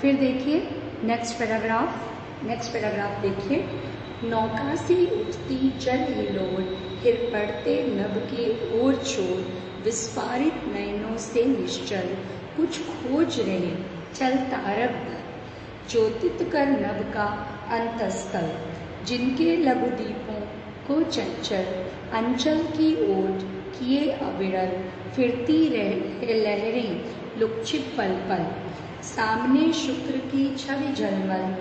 फिर देखिए next paragraph देखिए। नौका से उठती जल हिलोर, फिर पड़ते नभ के ओर छोर, विस्फारित नयनों से निश्चल, कुछ खोज रहे चल तारक दल, ज्योतित कर नभ का अंतस्थल, जिनके लघु दीपों को चंचल, अंचल की ओट किए अविरल, फिरती रह लहरें लुक्षित पल पल, सामने शुक्र की छवि झलमल,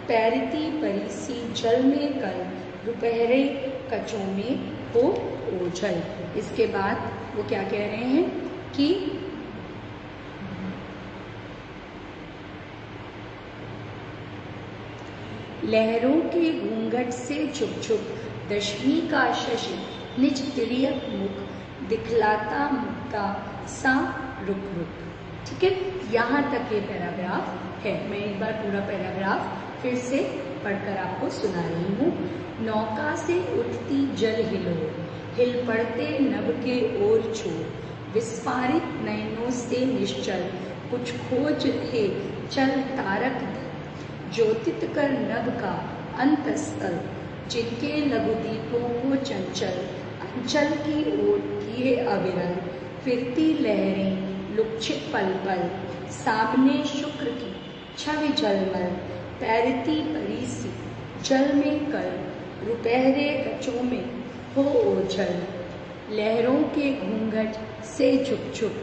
तैरती परिसी जल में कल, दोपहरे कचों में हो ओझल। इसके बाद वो क्या कह रहे हैं कि लहरों के घूंघट से छुप छुप, दशमी का शशि निज तिर्यक मुख, दिखलाता मुक्ता सा रुक रुक। ठीक है, यहाँ तक ये पैराग्राफ है। मैं एक बार पूरा पैराग्राफ फिर से पढ़कर आपको सुना रही हूँ। नौका से उठती जल हिलोर, हिल पड़ते नभ के ओर छोर, विस्फारित नयनों से निश्चल, कुछ खोज रहे चल तारक दल, ज्योतित कर नभ का अंतस्थल, जिनके लघु दीपों को चंचल, अंचल की ओट किए अविरल, फिरती लहरें लुक्षित पल पल, सामने शुक्र की छवि झलमल, तैरती परिसी जल में कल, दोपहरे कचों में हो ओझल, लहरों के घूंघट से छुप छुप,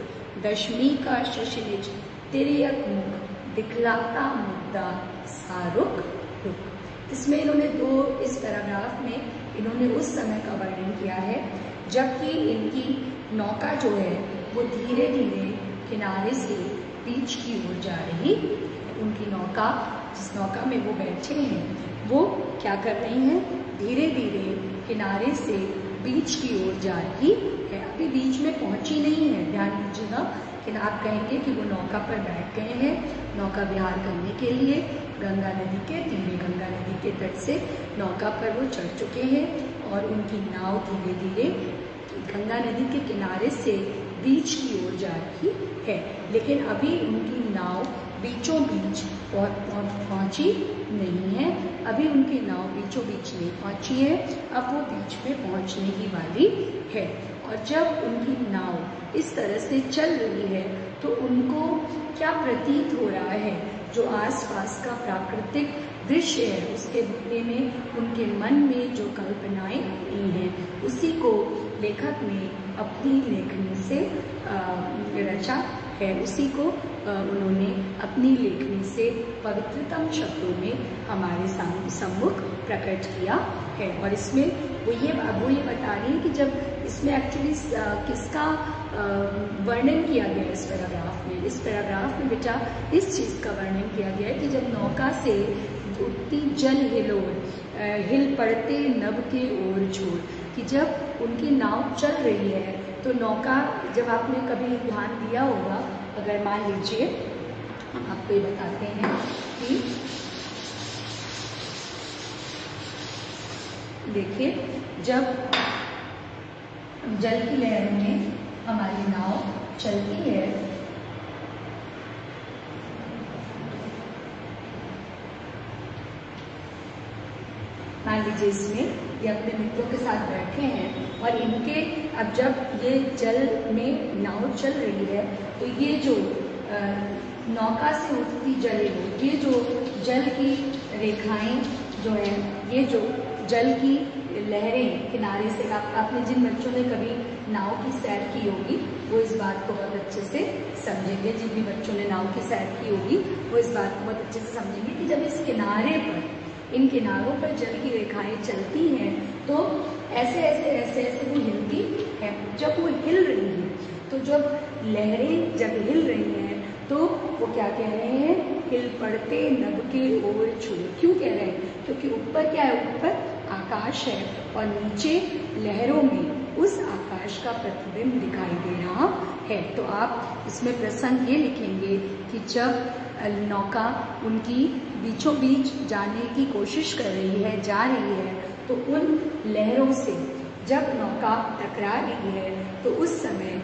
दशमी का शशि निज तिर्यक मुख, दिखलाता मुद्दा सा रुक रुक। इसमें इन्होंने इस पैराग्राफ में इन्होंने उस समय का वर्णन किया है जबकि इनकी नौका जो है वो धीरे धीरे किनारे से बीच की ओर जा रही है। उनकी नौका, जिस नौका में वो बैठे हैं, वो क्या कर रही हैं, धीरे धीरे किनारे से बीच की ओर जा रही है। अभी बीच में पहुंची नहीं है, ध्यान दीजिएगा। लेकिन आप कहेंगे कि वो नौका पर बैठ गए हैं नौका विहार करने के लिए, गंगा नदी के तीरे, गंगा नदी के तट से नौका पर वो चढ़ चुके हैं और उनकी नाव धीरे धीरे गंगा नदी के किनारे से बीच की ओर जा रही है। लेकिन अभी उनकी नाव बीचों बीच पहुंची नहीं है, अभी उनकी नाव बीचों बीच नहीं पहुंची है, अब वो बीच में पहुंचने ही वाली है। और जब उनकी नाव इस तरह से चल रही है तो उनको क्या प्रतीत हो रहा है, जो आसपास का प्राकृतिक दृश्य है उसके बारे में उनके मन में जो कल्पनाएं आई हैं उसी को लेखक ने अपनी लेखनी से रचा है, उसी को उन्होंने अपनी लेखनी से पवित्रतम शब्दों में हमारे सम्मुख प्रकट किया है। और इसमें वो ये बता रही है कि जब इसमें एक्चुअली किसका वर्णन किया गया है इस पैराग्राफ में बेटा इस चीज़ का वर्णन किया गया है कि जब नौका से उठती जल हिलोर, हिल पड़ते नभ के ओर छोर, कि जब उनकी नाव चल रही है तो नौका, जब आपने कभी ध्यान दिया होगा, अगर मान लीजिए हम आपको ये बताते हैं कि देखिए जब जल की लहरों में हमारी नाव चलती है मान लीजिए इसमें ये अपने मित्रों के साथ बैठे हैं और इनके अब जब ये जल में नाव चल रही है तो ये जो नौका से उठती जलें, ये जो जल की रेखाएं जो है, ये जो जल की लहरें किनारे से, आपने जिन बच्चों ने कभी नाव की सैर की होगी वो इस बात को बहुत अच्छे से समझेंगे, जिन भी बच्चों ने नाव की सैर की होगी वो इस बात को बहुत अच्छे से समझेंगे कि जब इस किनारे पर, इन किनारों पर जल की रेखाएं चलती हैं तो ऐसे ऐसे ऐसे ऐसे वो हिलती है। जब वो हिल रही है तो जब लहरें जब हिल रही हैं तो वो क्या कह रहे हैं, हिल पड़ते नभ के ओर छोर। क्यों कह रहे हैं, क्योंकि ऊपर क्या है, ऊपर आकाश है और नीचे लहरों में उस आकाश का प्रतिबिंब दिखाई दे रहा है। तो आप इसमें प्रसंग ये लिखेंगे कि जब नौका उनकी बीचों बीच जाने की कोशिश कर रही है, जा रही है, तो उन लहरों से जब नौका टकरा रही है तो उस समय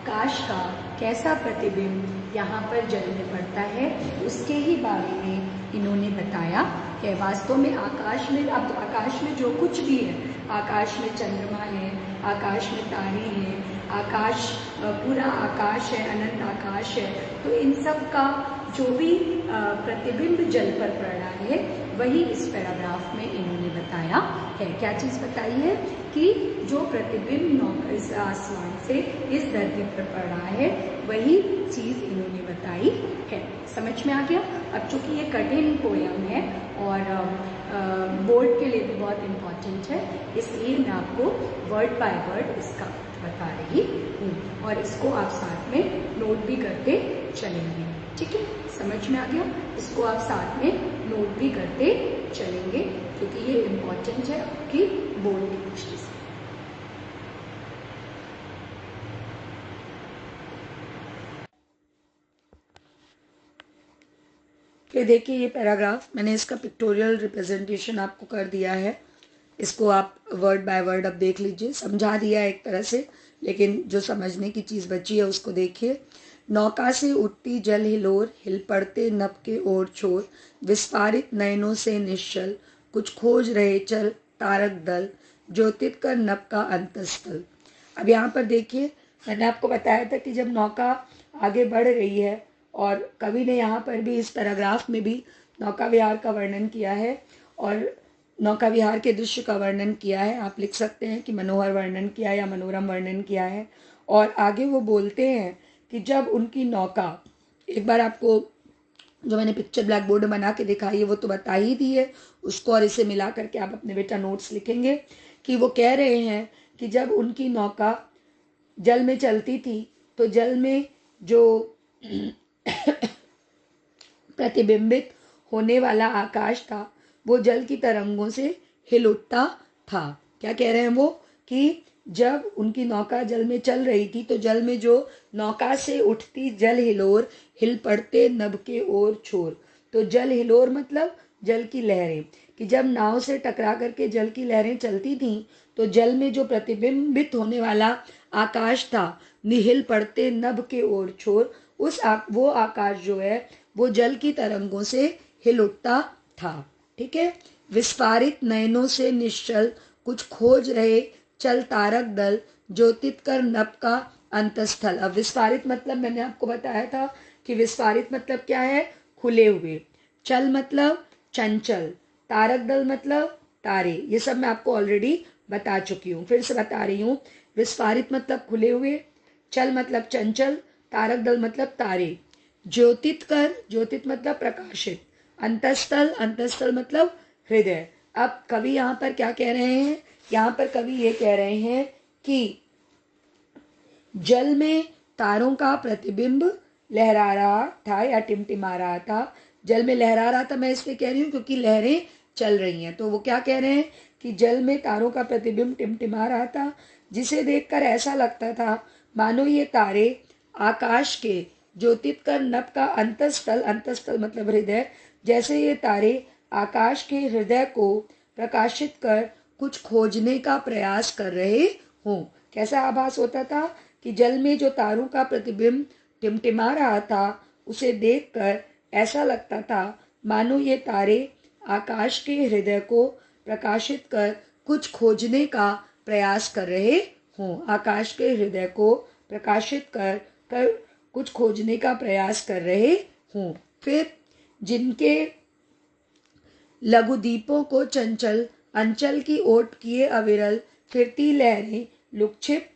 आकाश का कैसा प्रतिबिंब यहाँ पर जल में पड़ता है, उसके ही बारे में इन्होंने बताया है। वास्तव में आकाश में, अब तो आकाश में जो कुछ भी है, आकाश में चंद्रमा है, आकाश में तारे हैं, आकाश पूरा आकाश है, अनंत आकाश है, तो इन सब का जो भी प्रतिबिंब जल पर पड़ रहा है वही इस पैराग्राफ में इन्होंने बताया है। क्या चीज़ बताई है कि जो प्रतिबिंब इस आसमान से इस धरती पर पड़ रहा है वही चीज़ इन्होंने बताई है। समझ में आ गया? अब चूंकि ये कठिन पोयम है और बोर्ड के लिए भी बहुत इम्पॉर्टेंट है, इसलिए मैं आपको वर्ड बाय वर्ड इसका बता रही हूँ और इसको आप साथ में नोट भी करते चलेंगे। ठीक है, समझ में आ गया? इसको आप साथ में नोट भी करते चलेंगे क्योंकि ये इम्पॉर्टेंट है आपकी बोर्ड की दृष्टि से। फिर देखिए ये पैराग्राफ मैंने इसका पिक्टोरियल रिप्रेजेंटेशन आपको कर दिया है। इसको आप वर्ड बाय वर्ड अब देख लीजिए, समझा दिया है एक तरह से, लेकिन जो समझने की चीज़ बची है उसको देखिए। नौका से उठती जल हिलोर, हिल पड़ते नभ के ओर छोर, विस्फारित नयनों से निश्चल, कुछ खोज रहे चल तारक दल, ज्योतित कर नभ का अंतस्थल। अब यहाँ पर देखिए, मैंने आपको बताया था कि जब नौका आगे बढ़ रही है, और कवि ने यहाँ पर भी इस पैराग्राफ में भी नौका विहार का वर्णन किया है और नौका विहार के दृश्य का वर्णन किया है। आप लिख सकते हैं कि मनोहर वर्णन किया या मनोरम वर्णन किया है। और आगे वो बोलते हैं कि जब उनकी नौका, एक बार आपको जो मैंने पिक्चर ब्लैक बोर्ड में बना के दिखाई है वो तो बता ही दी है, उसको और इसे मिला करके आप अपने बेटा नोट्स लिखेंगे कि वो कह रहे हैं कि जब उनकी नौका जल में चलती थी तो जल में जो प्रतिबिंबित होने वाला आकाश था वो जल की तरंगों से हिल उठता था। क्या कह रहे हैं वो कि जब उनकी नौका जल में चल रही थी तो जल में जो नौका से उठती जल हिलोर, हिल पड़ते नभ के ओर छोर। तो जल हिलोर मतलब जल की लहरें, कि जब नाव से टकरा करके जल की लहरें चलती थीं तो जल में जो प्रतिबिंबित होने वाला आकाश था, निहिल पड़ते नभ के ओर छोर, वो आकाश जो है वो जल की तरंगों से हिल उठता था। ठीक है। विस्फारित नयनों से निश्चल, कुछ खोज रहे चल तारक दल, ज्योतित कर नभ का अंतस्थल। अब विस्फारित मतलब मैंने आपको बताया था कि विस्फारित मतलब क्या है, खुले हुए। चल मतलब चंचल, तारक दल मतलब तारे। ये सब मैं आपको ऑलरेडी बता चुकी हूँ, फिर से बता रही हूँ। विस्फारित मतलब खुले हुए, चल मतलब चंचल, तारक दल मतलब तारे। ज्योतित कर, ज्योतित मतलब प्रकाशित। अंतस्थल, अंतस्थल मतलब हृदय। अब कवि यहाँ पर क्या कह रहे हैं, यहाँ पर कवि ये कह रहे हैं कि जल में तारों का प्रतिबिंब लहरा रहा था या टिमटिमा रहा था। जल में लहरा रहा था मैं इसलिए कह रही हूँ क्योंकि लहरें चल रही हैं। तो वो क्या कह रहे हैं कि जल में तारों का प्रतिबिंब टिमटिमा रहा था, जिसे देखकर ऐसा लगता था मानो ये तारे आकाश के ज्योतित कर नभ का अंतस्थल, अंतस्थल मतलब हृदय, जैसे ये तारे आकाश के हृदय को प्रकाशित कर कुछ खोजने का प्रयास कर रहे हों। कैसा आभास होता था कि जल में जो तारों का प्रतिबिंब टिमटिमा रहा था उसे देखकर ऐसा लगता था मानो ये तारे आकाश के हृदय को प्रकाशित कर कुछ खोजने का प्रयास कर रहे हों। आकाश के हृदय को प्रकाशित कर कुछ खोजने का प्रयास कर रहे हों। फिर जिनके लघुदीपों को चंचल अंचल की ओट किए अविरल, फिरती लहरें लुकछिप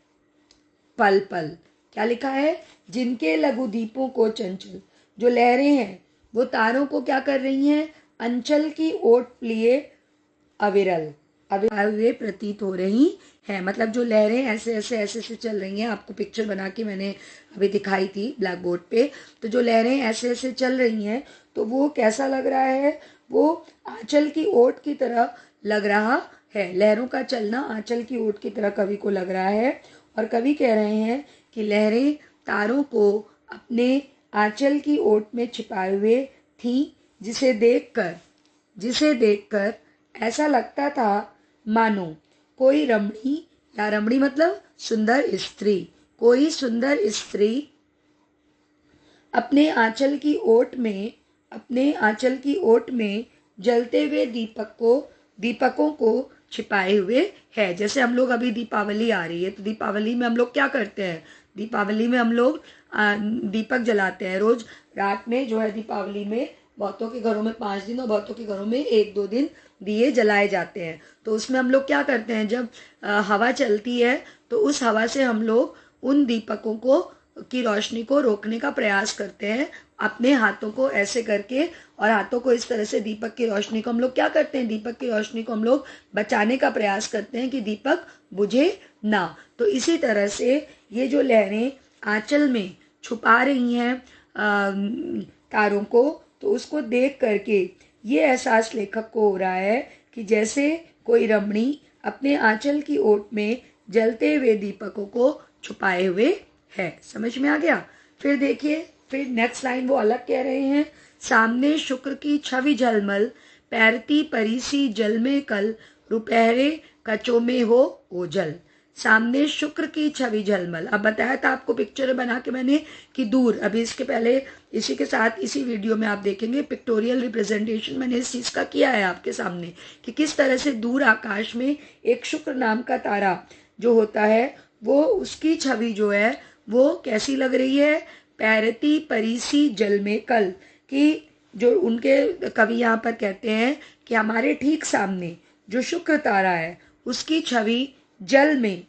पल पल। क्या लिखा है, जिनके लघुदीपों को चंचल, जो लहरें हैं वो तारों को क्या कर रही हैं, अंचल की ओट लिए अविरल हुए प्रतीत हो रही है। मतलब जो लहरें ऐसे ऐसे ऐसे ऐसे चल रही हैं, आपको पिक्चर बना के मैंने अभी दिखाई थी ब्लैक बोर्ड पे। तो जो लहरें ऐसे ऐसे चल रही हैं तो वो कैसा लग रहा है, वो आंचल की ओट की तरह लग रहा है। लहरों का चलना आंचल की ओट की तरह कवि को लग रहा है। और कवि कह रहे हैं कि लहरें तारों को अपने आंचल की ओट में छिपाए हुए थीं, जिसे देखकर ऐसा लगता था मानो कोई रमणी, या रमणी मतलब सुंदर स्त्री, कोई सुंदर स्त्री अपने आंचल की ओट में जलते हुए दीपकों को छिपाए हुए है। जैसे हम लोग अभी दीपावली आ रही है, तो दीपावली में हम लोग क्या करते हैं? दीपावली में हम लोग दीपक जलाते हैं रोज रात में। जो है दीपावली में बहुतों के घरों में 5 दिन और बहुतों के घरों में 1-2 दिन दिए जलाए जाते हैं। तो उसमें हम लोग क्या करते हैं, जब हवा चलती है तो उस हवा से हम लोग उन दीपकों को की रोशनी को रोकने का प्रयास करते हैं, अपने हाथों को ऐसे करके। और हाथों को इस तरह से दीपक की रोशनी को हम लोग क्या करते हैं, दीपक की रोशनी को हम लोग बचाने का प्रयास करते हैं कि दीपक बुझे ना। तो इसी तरह से ये जो लहरें आंचल में छुपा रही हैं तारों को, तो उसको देख करके ये एहसास लेखक को हो रहा है कि जैसे कोई रमणी अपने आंचल की ओट में जलते हुए दीपकों को छुपाए हुए है। समझ में आ गया? फिर देखिए, फिर नेक्स्ट लाइन वो अलग कह रहे हैं। सामने शुक्र की छवि झलमल, पैरती परीसी जल में कल, रुपहरे कचों में हो ओझल। सामने शुक्र की छवि झलमल। अब बताया था आपको पिक्चर बना के मैंने कि दूर, अभी इसके पहले इसी के साथ इसी वीडियो में आप देखेंगे पिक्टोरियल रिप्रेजेंटेशन मैंने इस चीज़ का किया है आपके सामने कि किस तरह से दूर आकाश में एक शुक्र नाम का तारा जो होता है, वो उसकी छवि जो है वो कैसी लग रही है? पैरती परीसी जल में कल, कि जो उनके कवि यहाँ पर कहते हैं कि हमारे ठीक सामने जो शुक्र तारा है उसकी छवि जल में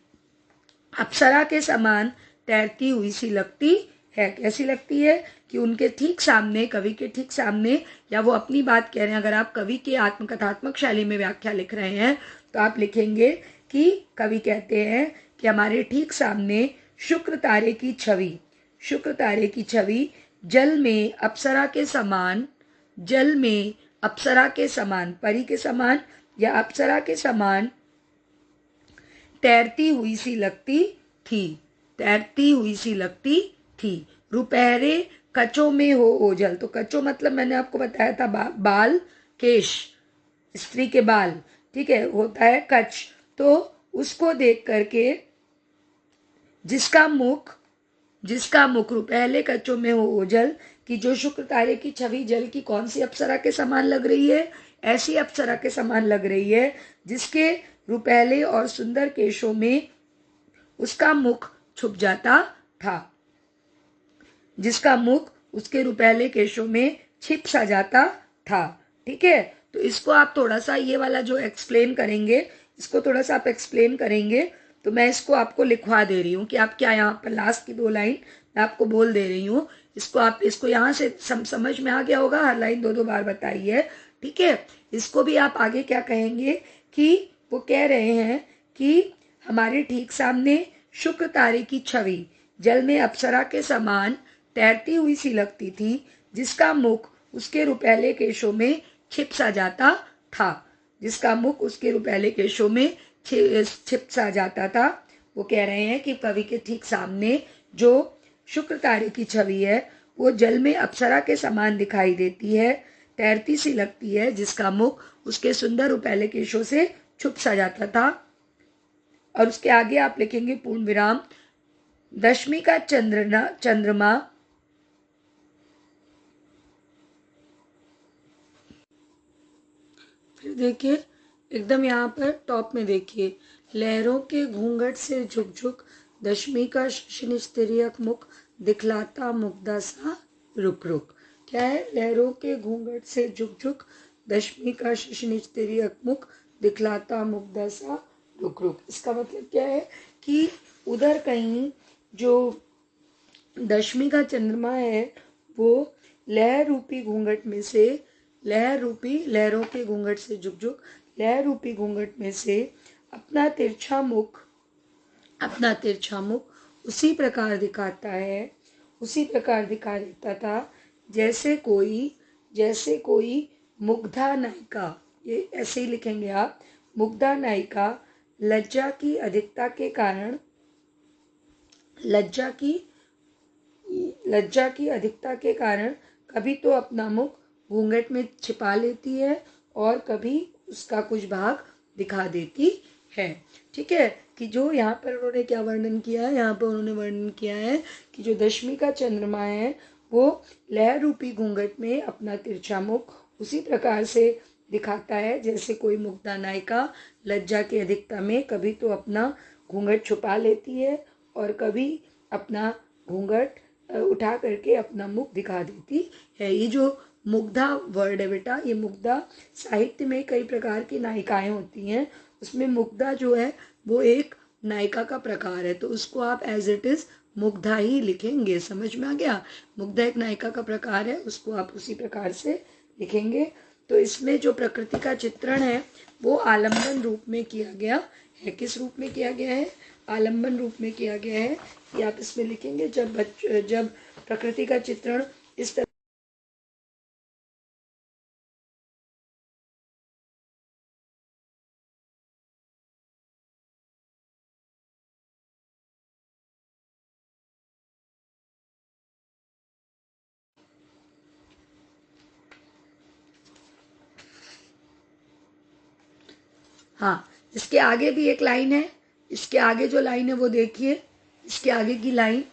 अप्सरा के समान तैरती हुई सी लगती है। कैसी लगती है? कि उनके ठीक सामने, कवि के ठीक सामने, या वो अपनी बात कह रहे हैं। अगर आप कवि के आत्मकथात्मक शैली में व्याख्या लिख रहे हैं तो आप लिखेंगे कि कवि कहते हैं कि हमारे ठीक सामने शुक्र तारे की छवि जल में अप्सरा के समान, परी के समान या अप्सरा के समान तैरती हुई सी लगती थी। रुपहरे कचों में हो ओझल। तो कचो मतलब मैंने आपको बताया था बाल, केश, स्त्री के बाल, ठीक है, होता है कच। तो उसको देख करके जिसका मुख रुपहले कचों में हो ओझल, कि जो शुक्र तारे की छवि जल की कौन सी अप्सरा के समान लग रही है? ऐसी अप्सरा के समान लग रही है जिसके रुपहले और सुंदर केशों में उसका मुख छुप जाता था, जिसका मुख उसके रुपहले केशों में छिप सा जाता था। ठीक है, तो इसको आप थोड़ा सा ये वाला जो एक्सप्लेन करेंगे, इसको थोड़ा सा आप एक्सप्लेन करेंगे। तो मैं इसको आपको लिखवा दे रही हूँ कि आप क्या यहाँ पर लास्ट की 2 लाइन मैं आपको बोल दे रही हूँ। इसको यहाँ से समझ में आ गया होगा। हर लाइन 2-2 बार बताई है, ठीक है। इसको भी आप आगे क्या कहेंगे कि वो कह रहे हैं कि हमारे ठीक सामने शुक्र तारे की छवि जल में अप्सरा के समान तैरती हुई सी लगती थी, जिसका मुख उसके रुपहले केशों में छिप सा जाता था, छिप सा जाता था। वो कह रहे हैं कि कवि के ठीक सामने जो शुक्र तारे की छवि है वो जल में अप्सरा के समान दिखाई देती है, तैरती सी लगती है, जिसका मुख उसके सुंदर रुपहले केशों से छुप सा जाता था। और उसके आगे आप लिखेंगे पूर्ण विराम, दशमी का चंद्रमा फिर देखिए एकदम यहाँ पर टॉप में देखिए, लहरों के घूंघट से झुक झुक दशमी का शशनिस्तिर्यक मुख दिखलाता मुग्धा सा रुक रुक। क्या है? लहरों के घूंघट से झुक झुक दशमी का शशनिस्तिर्यक मुख दिखलाता मुग्धा सा रुक रुक। इसका मतलब क्या है कि उधर कहीं जो दशमी का चंद्रमा है वो लहर रूपी घूंघट में से, लहरों के घूंघट से झुक झुक लहर रूपी घूंघट में से अपना तिरछा मुख उसी प्रकार दिखा देता था जैसे कोई मुग्धा नायिका, ये ऐसे ही लिखेंगे आप, मुग्धा नायिका लज्जा की अधिकता के कारण कभी तो अपना मुख घूंघट में छिपा लेती है और कभी उसका कुछ भाग दिखा देती है। ठीक है, कि जो यहाँ पर उन्होंने क्या वर्णन किया है, यहाँ पर उन्होंने वर्णन किया है कि जो दशमी का चंद्रमा है वो लहर रूपी घूंघट में अपना तिरछा मुख उसी प्रकार से दिखाता है जैसे कोई मुग्धा नायिका लज्जा की अधिकता में कभी तो अपना घूंघट छुपा लेती है और कभी अपना घूंघट उठा करके अपना मुख दिखा देती है। ये जो मुग्धा वर्ड है बेटा, ये मुग्धा साहित्य में कई प्रकार की नायिकाएं होती हैं, उसमें मुग्धा जो है वो एक नायिका का प्रकार है, तो उसको आप एज इट इज मुग्धा ही लिखेंगे। समझ में आ गया? मुग्धा एक नायिका का प्रकार है, उसको आप उसी प्रकार से लिखेंगे। तो इसमें जो प्रकृति का चित्रण है वो आलम्बन रूप में किया गया है। किस रूप में किया गया है? आलम्बन रूप में किया गया है। ये आप इसमें लिखेंगे जब प्रकृति का चित्रण इस तरह। हाँ, इसके आगे भी एक लाइन है, इसके आगे जो लाइन है वो देखिए, इसके आगे की लाइन